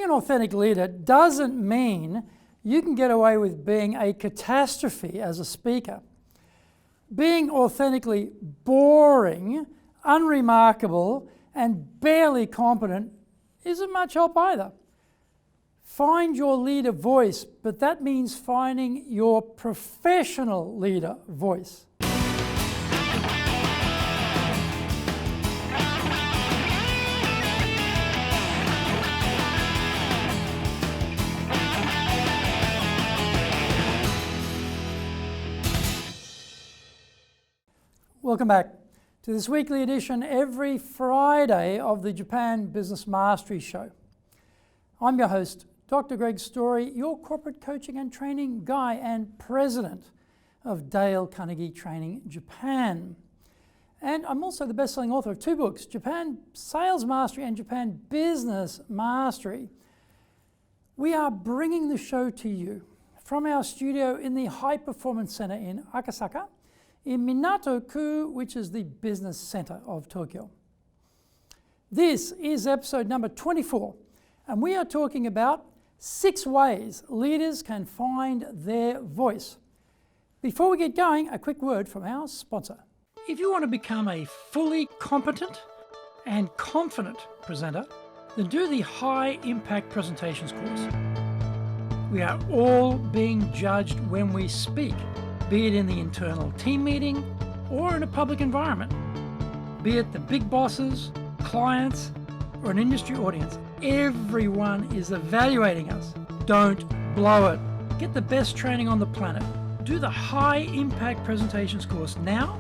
Being an authentic leader doesn't mean you can get away with being a catastrophe as a speaker. Being authentically boring, unremarkable, and barely competent isn't much help either. Find your leader voice, but that means finding your professional leader voice. Welcome back to this weekly edition every Friday of the Japan Business Mastery Show. I'm your host, Dr. Greg Story, your corporate coaching and training guy and president of Dale Carnegie Training Japan. And I'm also the best-selling author of two books, Japan Sales Mastery and Japan Business Mastery. We are bringing the show to you from our studio in the High Performance Center in Akasaka, in Minato-ku, which is the business center of Tokyo. This is episode number 24, and we are talking about 6 ways leaders can find their voice. Before we get going, a quick word from our sponsor. If you want to become a fully competent and confident presenter, then do the High Impact Presentations course. We are all being judged when we speak, be it in the internal team meeting or in a public environment, be it the big bosses, clients, or an industry audience. Everyone is evaluating us. Don't blow it. Get the best training on the planet. Do the High Impact Presentations course now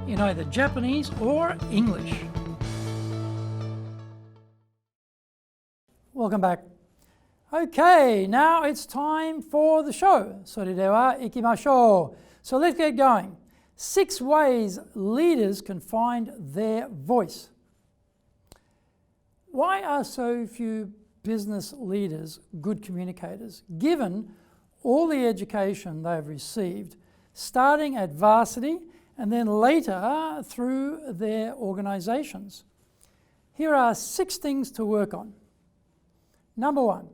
in either Japanese or English. Welcome back. Okay, now it's time for the show. それでは行きましょう. So let's get going. 6 ways leaders can find their voice. Why are so few business leaders good communicators, given all the education they've received, starting at varsity and then later through their organizations? Here are 6 things to work on. Number 1.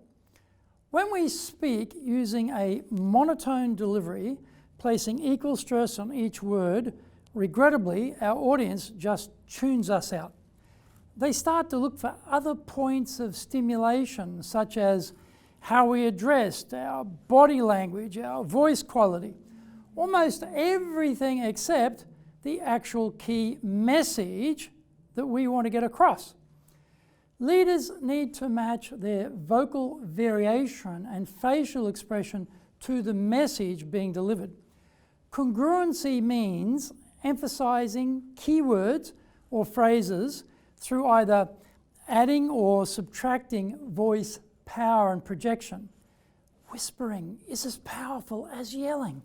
When we speak using a monotone delivery, placing equal stress on each word, regrettably, our audience just tunes us out. They start to look for other points of stimulation, such as how we addressed, our body language, our voice quality, almost everything except the actual key message that we want to get across. Leaders need to match their vocal variation and facial expression to the message being delivered. Congruency means emphasizing keywords or phrases through either adding or subtracting voice power and projection. Whispering is as powerful as yelling,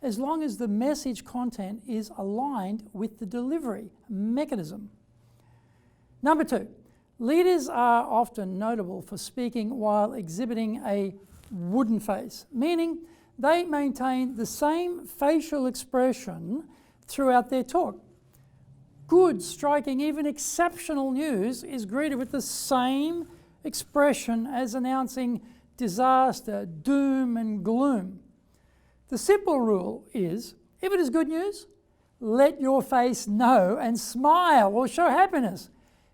as long as the message content is aligned with the delivery mechanism. Number 2. Leaders are often notable for speaking while exhibiting a wooden face, meaning they maintain the same facial expression throughout their talk. Good, striking, even exceptional news is greeted with the same expression as announcing disaster, doom, and gloom. The simple rule is, if it is good news, let your face know and smile or show happiness.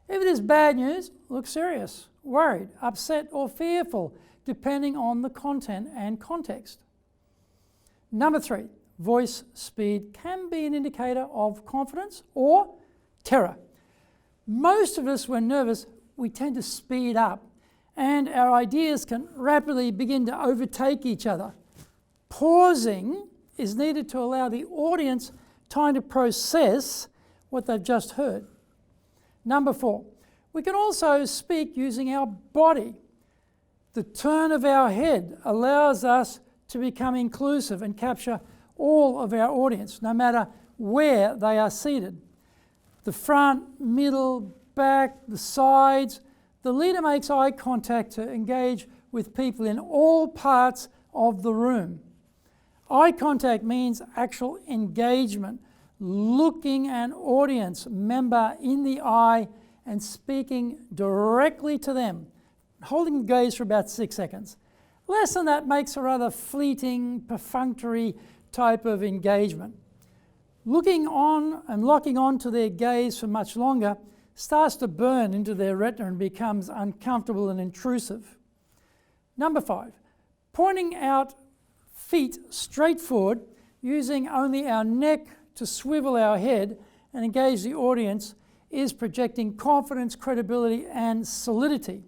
If it is bad news, look serious, worried, upset, or fearful, depending on the content and context. Number 3, voice speed can be an indicator of confidence or terror. Most of us, when nervous, we tend to speed up, and our ideas can rapidly begin to overtake each other. Pausing is needed to allow the audience time to process what they've just heard. Number 4, we can also speak using our body. The turn of our head allows us to become inclusive and capture all of our audience, no matter where they are seated. The front, middle, back, the sides. The leader makes eye contact to engage with people in all parts of the room. Eye contact means actual engagement, looking an audience member in the eye and speaking directly to them, holding the gaze for about 6 seconds. Less than that makes a rather fleeting, perfunctory type of engagement. Looking on and locking on to their gaze for much longer starts to burn into their retina and becomes uncomfortable and intrusive. Number 5, pointing out feet straight forward, using only our neck to swivel our head and engage the audience is projecting confidence, credibility, and solidity.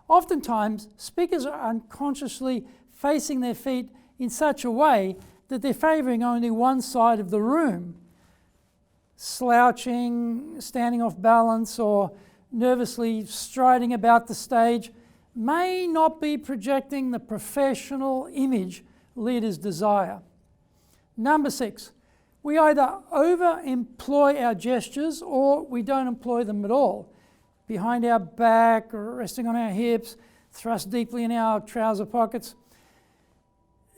Oftentimes, speakers are unconsciously facing their feet in such a way that they're favouring only one side of the room. Slouching, standing off balance, or nervously striding about the stage may not be projecting the professional image leaders desire. Number 6, we either over-employ our gestures or we don't employ them at all. Behind our back, or resting on our hips, thrust deeply in our trouser pockets,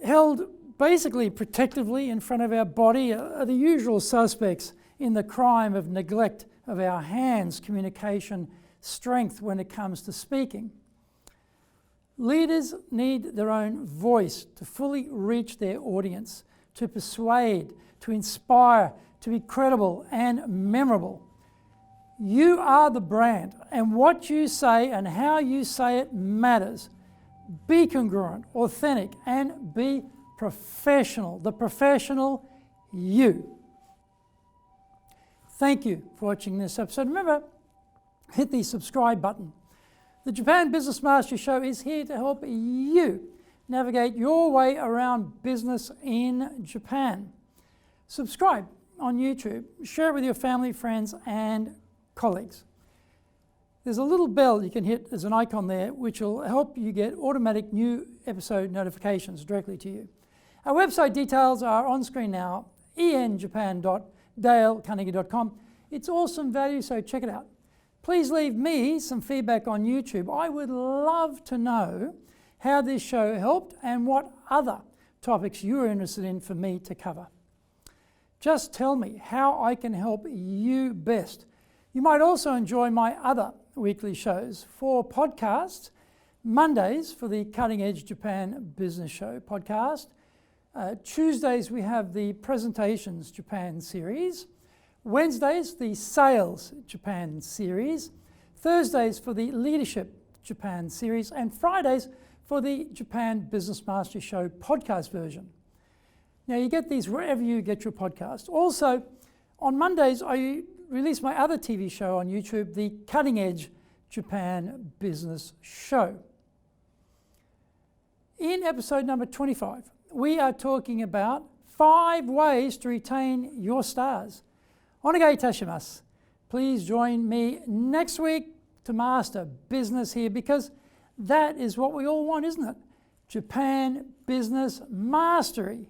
held basically protectively in front of our body are the usual suspects in the crime of neglect of our hands' communication strength when it comes to speaking. Leaders need their own voice to fully reach their audience, to persuade, to inspire, to be credible and memorable. You are the brand, and what you say and how you say it matters. Be congruent, authentic, and be professional. The professional you. Thank you for watching this episode. Remember, hit the subscribe button. The Japan Business Mastery Show is here to help you navigate your way around business in Japan. Subscribe on YouTube. Share it with your family, friends, and colleagues. There's a little bell you can hit, there's an icon there, which will help you get automatic new episode notifications directly to you. Our website details are on screen now, enjapan.dalecarnegie.com. It's awesome value, so check it out. Please leave me some feedback on YouTube. I would love to know how this show helped and what other topics you're interested in for me to cover. Just tell me how I can help you best. You might also enjoy my other weekly shows. For podcasts, Mondays for the Cutting Edge Japan Business Show podcast. Tuesdays we have the Presentations Japan series. Wednesdays, the Sales Japan series. Thursdays for the Leadership Japan series. And Fridays for the Japan Business Mastery Show podcast version. Now you get these wherever you get your podcast. Also, on Mondays I release my other TV show on YouTube, the Cutting Edge Japan Business Show. In episode number 25, we are talking about 5 ways to retain your stars. Onegai itashimasu. Please join me next week to master business here, because that is what we all want, isn't it? Japan business mastery.